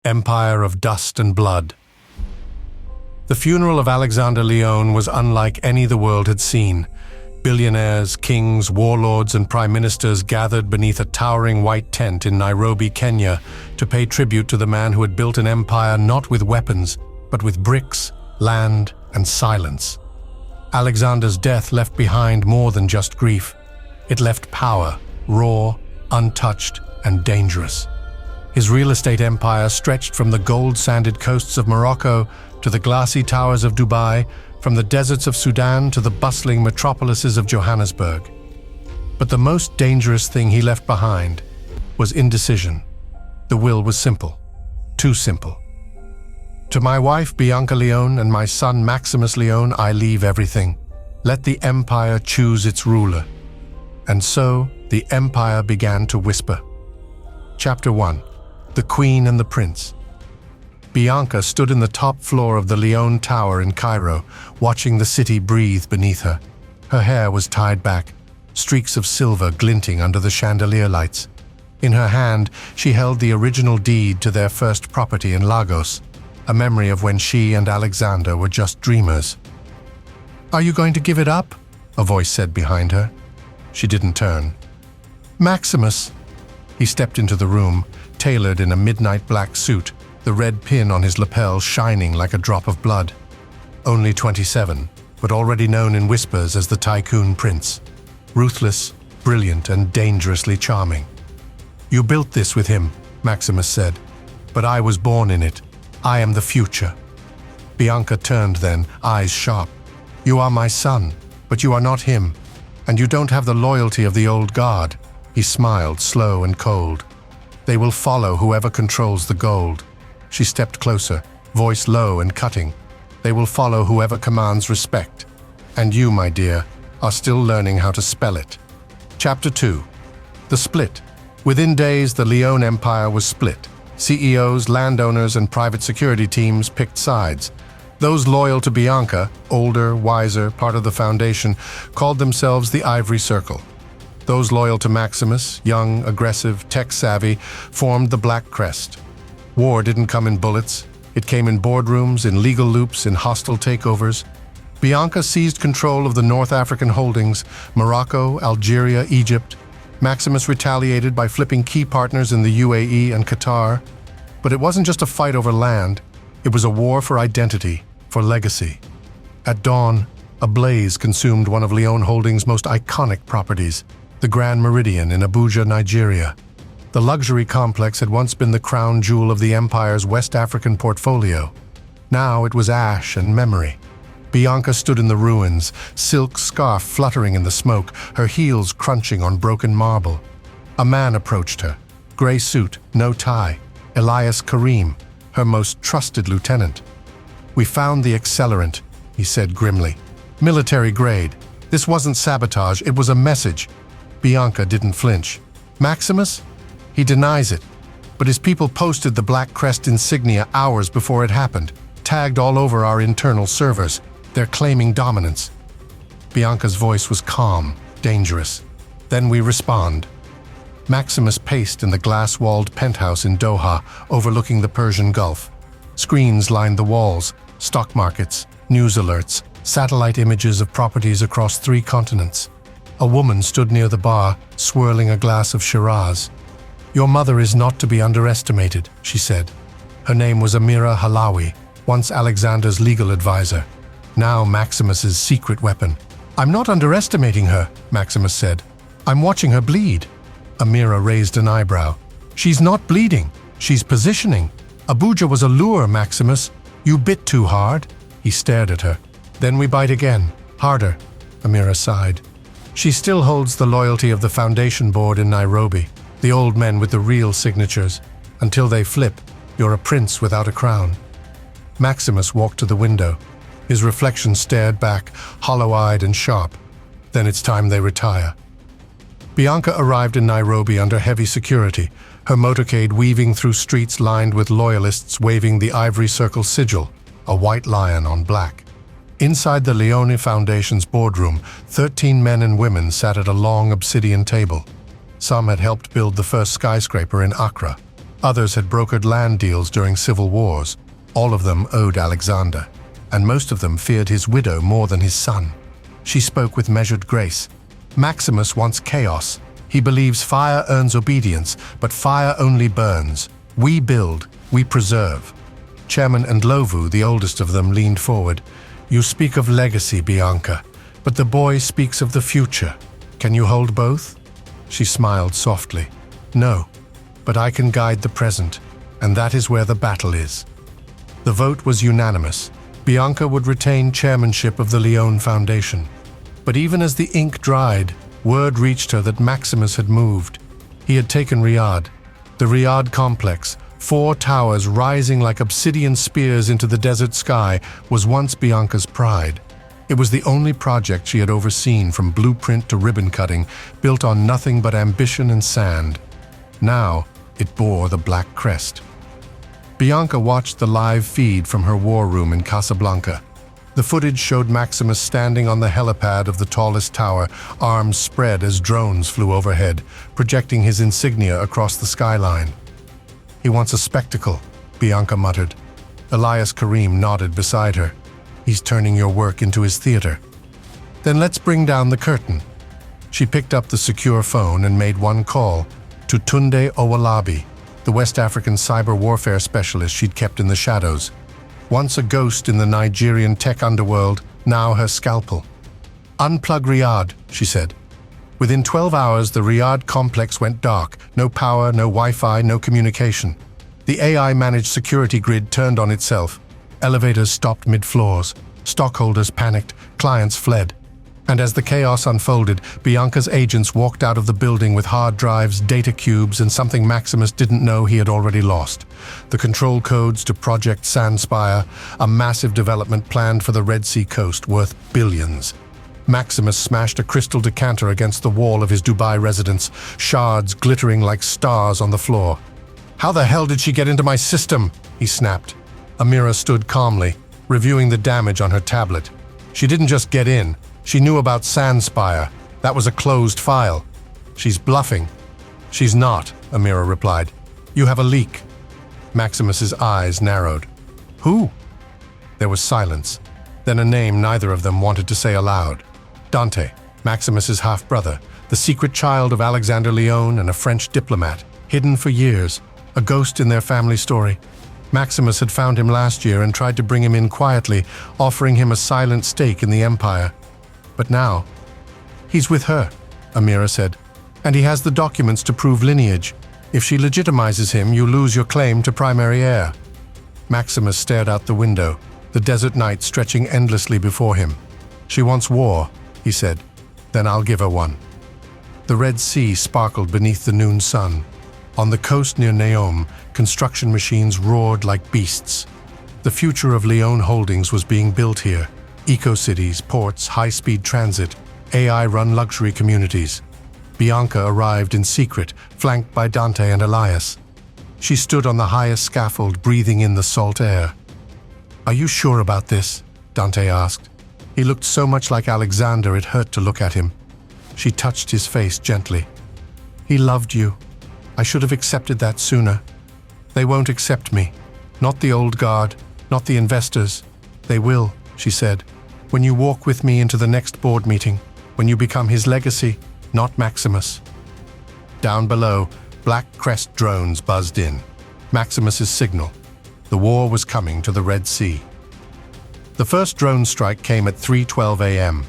Empire of Dust and Blood. The funeral of Alexander Leone was unlike any the world had seen. Billionaires, kings, warlords, and prime ministers gathered beneath a towering white tent in Nairobi, Kenya, to pay tribute to the man who had built an empire not with weapons, but with bricks, land, and silence. Alexander's death left behind more than just grief. It left power, raw, untouched, and dangerous. His real estate empire stretched from the gold-sanded coasts of Morocco to the glassy towers of Dubai, from the deserts of Sudan to the bustling metropolises of Johannesburg. But the most dangerous thing he left behind was indecision. The will was simple, too simple. To my wife, Bianca Leone, and my son, Maximus Leone, I leave everything. Let the empire choose its ruler. And so, the empire began to whisper. Chapter 1. The Queen and the Prince. Bianca stood in the top floor of the Leone Tower in Cairo, watching the city breathe beneath her. Her hair was tied back, streaks of silver glinting under the chandelier lights. In her hand, she held the original deed to their first property in Lagos, a memory of when she and Alexander were just dreamers. "Are you going to give it up?" a voice said behind her. She didn't turn. "Maximus." He stepped into the room, tailored in a midnight black suit, the red pin on his lapel shining like a drop of blood. Only 27, but already known in whispers as the Tycoon Prince. Ruthless, brilliant, and dangerously charming. "You built this with him," Maximus said, "but I was born in it. I am the future." Bianca turned then, eyes sharp. "You are my son, but you are not him, and you don't have the loyalty of the old guard." He smiled, slow and cold. "They will follow whoever controls the gold." She stepped closer, voice low and cutting. "They will follow whoever commands respect. And you, my dear, are still learning how to spell it." Chapter 2. The Split. Within days, the Leone Empire was split. CEOs, landowners, and private security teams picked sides. Those loyal to Bianca, older, wiser, part of the foundation, called themselves the Ivory Circle. Those loyal to Maximus, young, aggressive, tech-savvy, formed the Black Crest. War didn't come in bullets. It came in boardrooms, in legal loops, in hostile takeovers. Bianca seized control of the North African holdings, Morocco, Algeria, Egypt. Maximus retaliated by flipping key partners in the UAE and Qatar. But it wasn't just a fight over land. It was a war for identity, for legacy. At dawn, a blaze consumed one of Leone Holdings' most iconic properties, the Grand Meridian in Abuja, Nigeria. The luxury complex had once been the crown jewel of the empire's West African portfolio. Now it was ash and memory. Bianca stood in the ruins, silk scarf fluttering in the smoke, her heels crunching on broken marble. A man approached her, gray suit, no tie, Elias Karim, her most trusted lieutenant. "We found the accelerant," he said grimly. "Military grade. This wasn't sabotage, it was a message." Bianca didn't flinch. "Maximus? He denies it, but his people posted the Black Crest insignia hours before it happened, tagged all over our internal servers. They're claiming dominance." Bianca's voice was calm, dangerous. "Then we respond." Maximus paced in the glass-walled penthouse in Doha, overlooking the Persian Gulf. Screens lined the walls, stock markets, news alerts, satellite images of properties across 3 continents. A woman stood near the bar, swirling a glass of Shiraz. "Your mother is not to be underestimated," she said. Her name was Amira Halawi, once Alexander's legal advisor, now Maximus's secret weapon. "I'm not underestimating her," Maximus said. "I'm watching her bleed." Amira raised an eyebrow. "She's not bleeding. She's positioning. Abuja was a lure, Maximus. You bit too hard." He stared at her. "Then we bite again. Harder." Amira sighed. "She still holds the loyalty of the foundation board in Nairobi. The old men with the real signatures. Until they flip, you're a prince without a crown." Maximus walked to the window. His reflection stared back, hollow-eyed and sharp. "Then it's time they retire." Bianca arrived in Nairobi under heavy security, her motorcade weaving through streets lined with loyalists waving the Ivory Circle sigil, a white lion on black. Inside the Leone Foundation's boardroom, 13 men and women sat at a long obsidian table. Some had helped build the first skyscraper in Accra. Others had brokered land deals during civil wars. All of them owed Alexander, and most of them feared his widow more than his son. She spoke with measured grace. Maximus wants chaos. He believes fire earns obedience, but fire only burns. We build, we preserve. Chairman Ndlovu, the oldest of them, leaned forward. You speak of legacy, Bianca, but the boy speaks of the future. Can you hold both? She smiled softly. No, but I can guide the present, and that is where the battle is. The vote was unanimous. Bianca would retain chairmanship of the Leone Foundation. But even as the ink dried, word reached her that Maximus had moved. He had taken Riyadh. The Riyadh complex, 4 towers rising like obsidian spears into the desert sky, was once Bianca's pride. It was the only project she had overseen, from blueprint to ribbon cutting, built on nothing but ambition and sand. Now, it bore the black crest. Bianca watched the live feed from her war room in Casablanca. The footage showed Maximus standing on the helipad of the tallest tower, arms spread as drones flew overhead, projecting his insignia across the skyline. He wants a spectacle, Bianca muttered. Elias Karim nodded beside her. He's turning your work into his theater. Then let's bring down the curtain. She picked up the secure phone and made one call to Tunde Owolabi, the West African cyber warfare specialist she'd kept in the shadows. Once a ghost in the Nigerian tech underworld, now her scalpel. Unplug Riyadh, she said. Within 12 hours, the Riyadh complex went dark. No power, no Wi-Fi, no communication. The AI-managed security grid turned on itself. Elevators stopped mid-floors. Stockholders panicked. Clients fled. And as the chaos unfolded, Bianca's agents walked out of the building with hard drives, data cubes, and something Maximus didn't know he had already lost. The control codes to Project Sandspire, a massive development planned for the Red Sea coast worth billions. Maximus smashed a crystal decanter against the wall of his Dubai residence, shards glittering like stars on the floor. "How the hell did she get into my system?" he snapped. Amira stood calmly, reviewing the damage on her tablet. She didn't just get in. She knew about Sandspire. That was a closed file. She's bluffing. She's not, Amira replied. You have a leak. Maximus's eyes narrowed. Who? There was silence. Then a name neither of them wanted to say aloud. Dante, Maximus's half-brother, the secret child of Alexander Leone and a French diplomat, hidden for years, a ghost in their family story. Maximus had found him last year and tried to bring him in quietly, offering him a silent stake in the empire. But now, he's with her, Amira said, and he has the documents to prove lineage. If she legitimizes him, you lose your claim to primary heir. Maximus stared out the window, the desert night stretching endlessly before him. She wants war, he said. Then I'll give her one. The Red Sea sparkled beneath the noon sun. On the coast near Neom, construction machines roared like beasts. The future of Leone Holdings was being built here. Eco-cities, ports, high-speed transit, AI-run luxury communities. Bianca arrived in secret, flanked by Dante and Elias. She stood on the highest scaffold, breathing in the salt air. Are you sure about this? Dante asked. He looked so much like Alexander it hurt to look at him. She touched his face gently. He loved you. I should have accepted that sooner. They won't accept me. Not the old guard, not the investors. They will, she said, when you walk with me into the next board meeting, when you become his legacy, not Maximus. Down below, black crest drones buzzed in. Maximus's signal. The war was coming to the Red Sea. The first drone strike came at 3:12 a.m.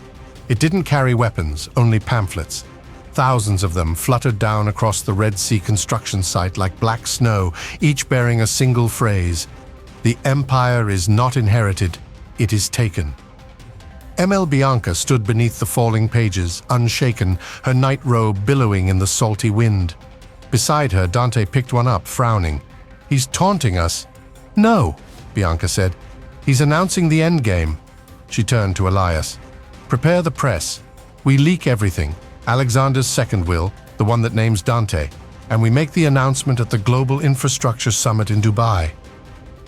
It didn't carry weapons, only pamphlets. Thousands of them fluttered down across the Red Sea construction site like black snow, each bearing a single phrase. The empire is not inherited, it is taken. ML Bianca stood beneath the falling pages, unshaken, her night robe billowing in the salty wind. Beside her, Dante picked one up, frowning. He's taunting us. No, Bianca said. He's announcing the endgame. She turned to Elias. Prepare the press. We leak everything. Alexander's second will, the one that names Dante, and we make the announcement at the Global Infrastructure Summit in Dubai.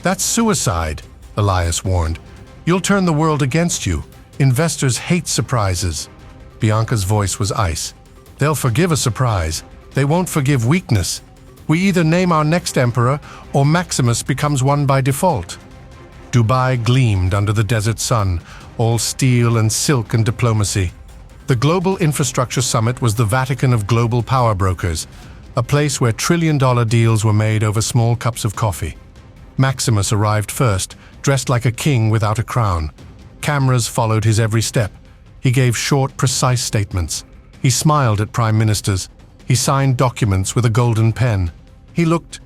That's suicide, Elias warned. You'll turn the world against you. Investors hate surprises. Bianca's voice was ice. They'll forgive a surprise. They won't forgive weakness. We either name our next emperor, or Maximus becomes one by default." Dubai gleamed under the desert sun, all steel and silk and diplomacy. The Global Infrastructure Summit was the Vatican of global power brokers, a place where trillion-dollar deals were made over small cups of coffee. Maximus arrived first, dressed like a king without a crown. Cameras followed his every step. He gave short, precise statements. He smiled at prime ministers. He signed documents with a golden pen. He looked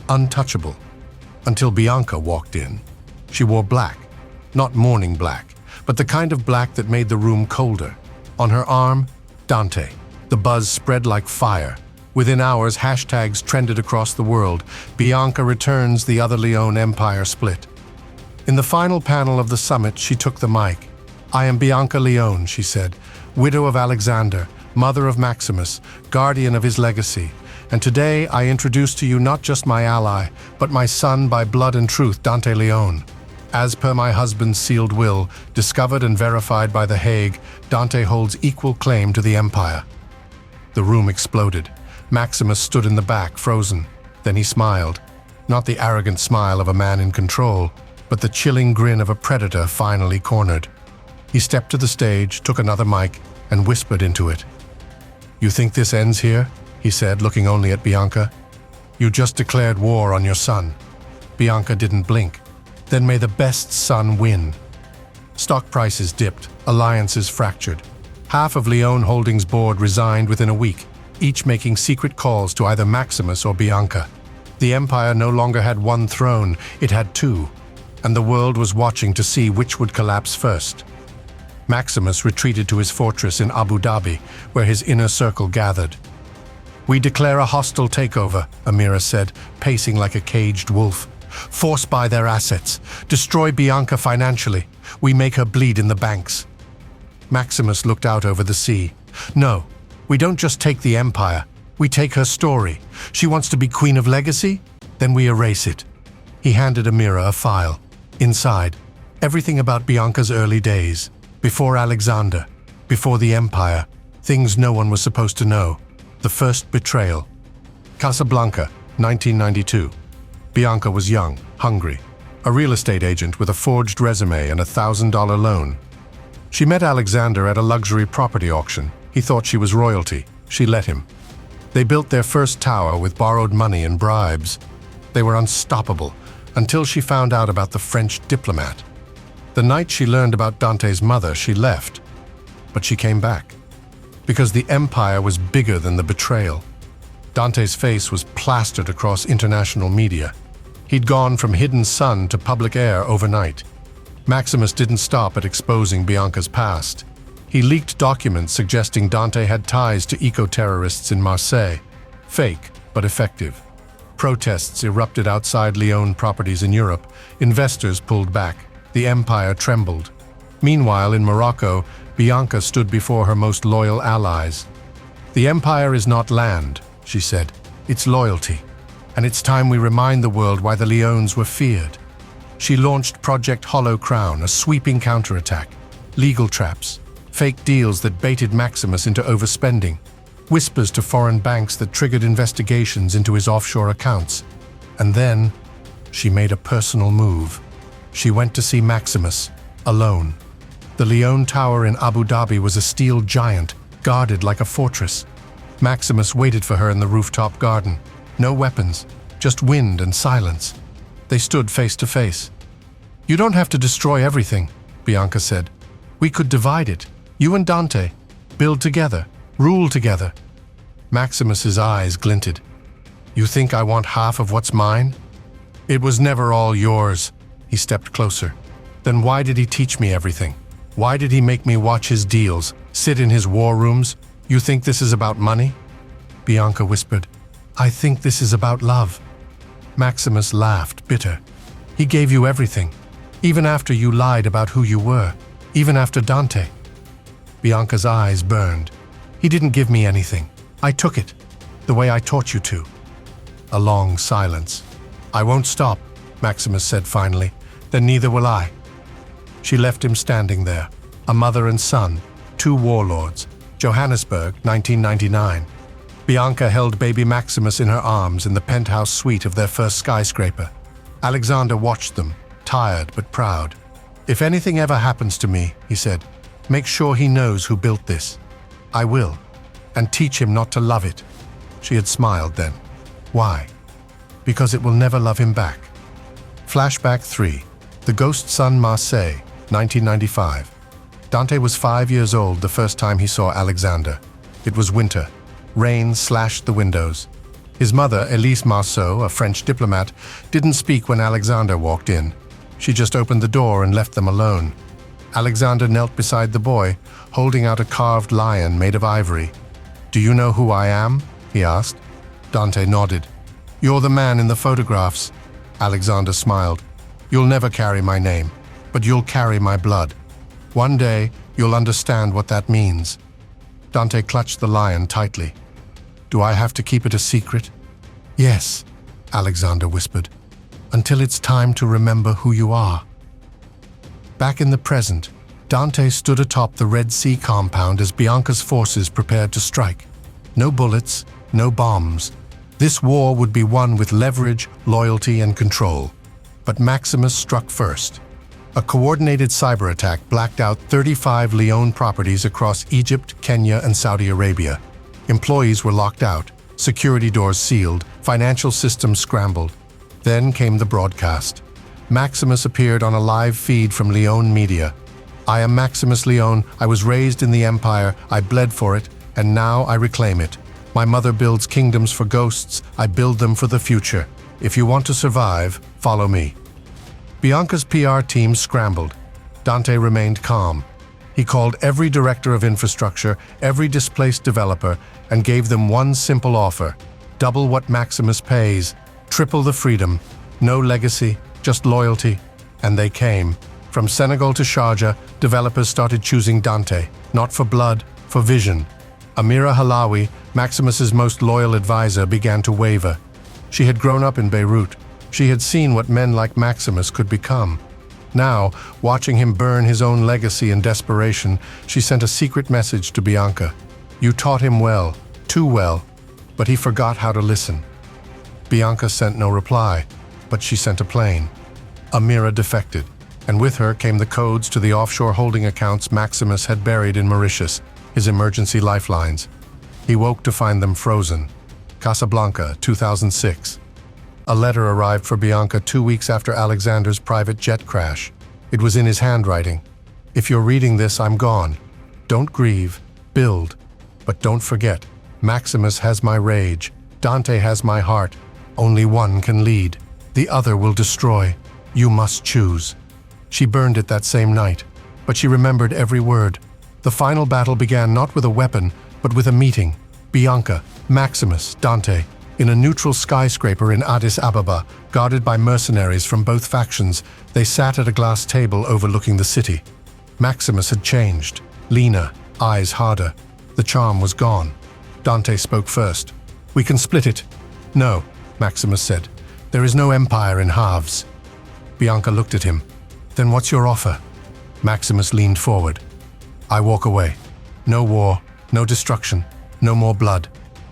untouchable, until Bianca walked in. She wore black, not mourning black, but the kind of black that made the room colder. On her arm, Dante. The buzz spread like fire. Within hours, hashtags trended across the world. Bianca returns, the other Leone empire split. In the final panel of the summit, she took the mic. "I am Bianca Leone," she said, "widow of Alexander, mother of Maximus, guardian of his legacy. And today I introduce to you not just my ally, but my son by blood and truth, Dante Leone. As per my husband's sealed will, discovered and verified by The Hague, Dante holds equal claim to the empire." The room exploded. Maximus stood in the back, frozen. Then he smiled. Not the arrogant smile of a man in control, but the chilling grin of a predator finally cornered. He stepped to the stage, took another mic, and whispered into it. "You think this ends here?" he said, looking only at Bianca. "You just declared war on your son." Bianca didn't blink. "Then may the best son win." Stock prices dipped, alliances fractured. Half of Leone Holdings' board resigned within a week, each making secret calls to either Maximus or Bianca. The empire no longer had one throne, it had two, and the world was watching to see which would collapse first. Maximus retreated to his fortress in Abu Dhabi, where his inner circle gathered. "We declare a hostile takeover," Amira said, pacing like a caged wolf. "Force buy their assets. Destroy Bianca financially. We make her bleed in the banks." Maximus looked out over the sea. "No, we don't just take the empire. We take her story. She wants to be queen of legacy? Then we erase it." He handed Amira a file. Inside, everything about Bianca's early days. Before Alexander, before the empire, things no one was supposed to know. The first betrayal. Casablanca, 1992. Bianca was young, hungry, a real estate agent with a forged resume and a $1,000 loan. She met Alexander at a luxury property auction. He thought she was royalty. She let him. They built their first tower with borrowed money and bribes. They were unstoppable, until she found out about the French diplomat. The night she learned about Dante's mother, she left. But she came back. Because the empire was bigger than the betrayal. Dante's face was plastered across international media. He'd gone from hidden son to public heir overnight. Maximus didn't stop at exposing Bianca's past. He leaked documents suggesting Dante had ties to eco-terrorists in Marseille. Fake, but effective. Protests erupted outside Leone properties in Europe. Investors pulled back. The empire trembled. Meanwhile, in Morocco, Bianca stood before her most loyal allies. "The empire is not land," she said. "It's loyalty. And it's time we remind the world why the Leones were feared." She launched Project Hollow Crown, a sweeping counterattack. Legal traps. Fake deals that baited Maximus into overspending. Whispers to foreign banks that triggered investigations into his offshore accounts. And then, she made a personal move. She went to see Maximus, alone. The Leone Tower in Abu Dhabi was a steel giant, guarded like a fortress. Maximus waited for her in the rooftop garden. No weapons, just wind and silence. They stood face to face. "You don't have to destroy everything," Bianca said. "We could divide it. You and Dante. Build together. Rule together." Maximus's eyes glinted. "You think I want half of what's mine?" "It was never all yours." He stepped closer. "Then why did he teach me everything? Why did he make me watch his deals, sit in his war rooms? You think this is about money?" Bianca whispered, "I think this is about love." Maximus laughed, bitter. "He gave you everything, even after you lied about who you were, even after Dante." Bianca's eyes burned. "He didn't give me anything. I took it, the way I taught you to." A long silence. "I won't stop," Maximus said finally. "Then neither will I." She left him standing there, a mother and son, two warlords. Johannesburg, 1999. Bianca held baby Maximus in her arms in the penthouse suite of their first skyscraper. Alexander watched them, tired but proud. "If anything ever happens to me," he said, "make sure he knows who built this. I will, and teach him not to love it." She had smiled then. Why? Because it will never love him back. Flashback 3. The Ghost Son Marseille, 1995. Dante was 5 years old the first time he saw Alexander. It was winter. Rain slashed the windows. His mother, Elise Marceau, a French diplomat, didn't speak when Alexander walked in. She just opened the door and left them alone. Alexander knelt beside the boy, holding out a carved lion made of ivory. "Do you know who I am?" he asked. Dante nodded. "You're the man in the photographs." Alexander smiled. "You'll never carry my name, but you'll carry my blood. One day, you'll understand what that means." Dante clutched the lion tightly. "Do I have to keep it a secret?" "Yes," Alexander whispered, "until it's time to remember who you are." Back in the present, Dante stood atop the Red Sea compound as Bianca's forces prepared to strike. No bullets, no bombs. This war would be won with leverage, loyalty, and control. But Maximus struck first. A coordinated cyber attack blacked out 35 Leone properties across Egypt, Kenya, and Saudi Arabia. Employees were locked out, security doors sealed, financial systems scrambled. Then came the broadcast. Maximus appeared on a live feed from Leone Media. "I am Maximus Leone. I was raised in the empire. I bled for it, and now I reclaim it. My mother builds kingdoms for ghosts. I build them for the future. If you want to survive, follow me." Bianca's PR team scrambled. Dante remained calm. He called every director of infrastructure, every displaced developer, and gave them one simple offer: double what Maximus pays, triple the freedom, no legacy, just loyalty. And they came. From Senegal to Sharjah, developers started choosing Dante, not for blood, for vision. Amira Halawi, Maximus's most loyal advisor, began to waver. She had grown up in Beirut. She had seen what men like Maximus could become. Now, watching him burn his own legacy in desperation, she sent a secret message to Bianca. "You taught him well, too well, but he forgot how to listen." Bianca sent no reply, but she sent a plane. Amira defected, and with her came the codes to the offshore holding accounts Maximus had buried in Mauritius, his emergency lifelines. He woke to find them frozen. Casablanca, 2006. A letter arrived for Bianca 2 weeks after Alexander's private jet crash. It was in his handwriting. "If you're reading this, I'm gone. Don't grieve, build. But don't forget, Maximus has my rage. Dante has my heart. Only one can lead. The other will destroy. You must choose." She burned it that same night, but she remembered every word. The final battle began not with a weapon, but with a meeting. Bianca, Maximus, Dante, in a neutral skyscraper in Addis Ababa, guarded by mercenaries from both factions, they sat at a glass table overlooking the city. Maximus had changed, leaner, eyes harder. The charm was gone. Dante spoke first. "We can split it." "No," Maximus said. "There is no empire in halves." Bianca looked at him. "Then what's your offer?" Maximus leaned forward. "I walk away. No war, no destruction, no more blood.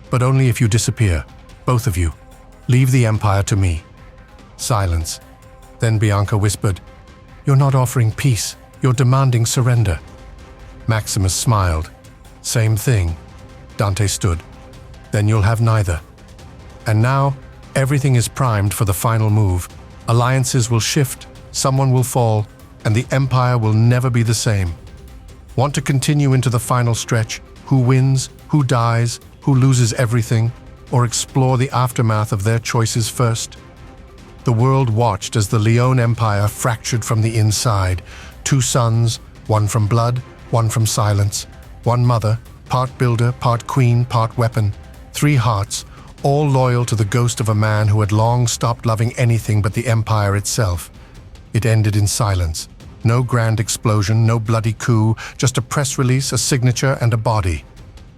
But only if you disappear. Both of you. Leave the empire to me." Silence. Then Bianca whispered, "You're not offering peace. You're demanding surrender." Maximus smiled. "Same thing." Dante stood. "Then you'll have neither." And now, everything is primed for the final move. Alliances will shift, someone will fall, and the empire will never be the same. Want to continue into the final stretch? Who wins? Who dies? Who loses everything? Or explore the aftermath of their choices first? The world watched as the Leone Empire fractured from the inside. 2 sons, one from blood, one from silence. One mother, part builder, part queen, part weapon. 3 hearts, all loyal to the ghost of a man who had long stopped loving anything but the empire itself. It ended in silence. No grand explosion, no bloody coup, just a press release, a signature, and a body.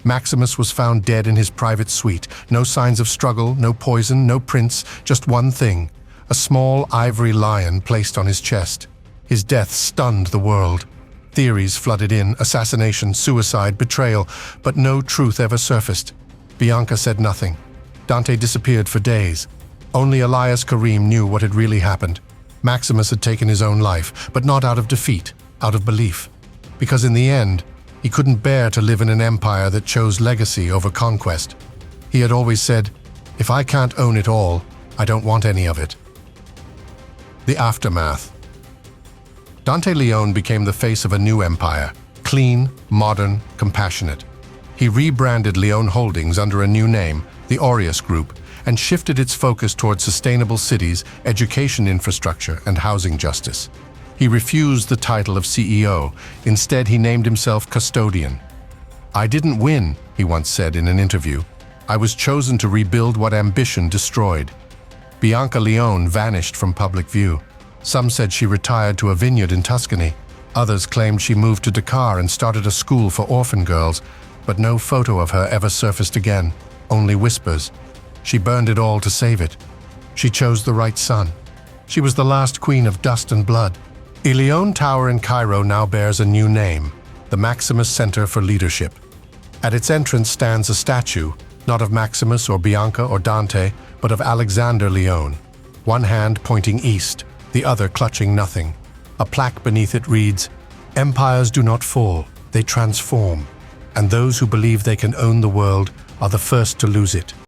Maximus was found dead in his private suite. No signs of struggle, no poison, no prints, just one thing: a small ivory lion placed on his chest. His death stunned the world. Theories flooded in: assassination, suicide, betrayal, but no truth ever surfaced. Bianca said nothing. Dante disappeared for days. Only Elias Karim knew what had really happened. Maximus had taken his own life, but not out of defeat, out of belief. Because in the end, he couldn't bear to live in an empire that chose legacy over conquest. He had always said, "If I can't own it all, I don't want any of it." The aftermath. Dante Leone became the face of a new empire, clean, modern, compassionate. He rebranded Leone Holdings under a new name, the Aureus Group, and shifted its focus towards sustainable cities, education infrastructure, and housing justice. He refused the title of CEO. Instead, he named himself custodian. "I didn't win," he once said in an interview. "I was chosen to rebuild what ambition destroyed." Bianca Leone vanished from public view. Some said she retired to a vineyard in Tuscany. Others claimed she moved to Dakar and started a school for orphan girls, but no photo of her ever surfaced again, only whispers. She burned it all to save it. She chose the right son. She was the last queen of dust and blood. The Leone Tower in Cairo now bears a new name, the Maximus Center for Leadership. At its entrance stands a statue, not of Maximus or Bianca or Dante, but of Alexander Leone, one hand pointing east, the other clutching nothing. A plaque beneath it reads, "Empires do not fall, they transform, and those who believe they can own the world are the first to lose it."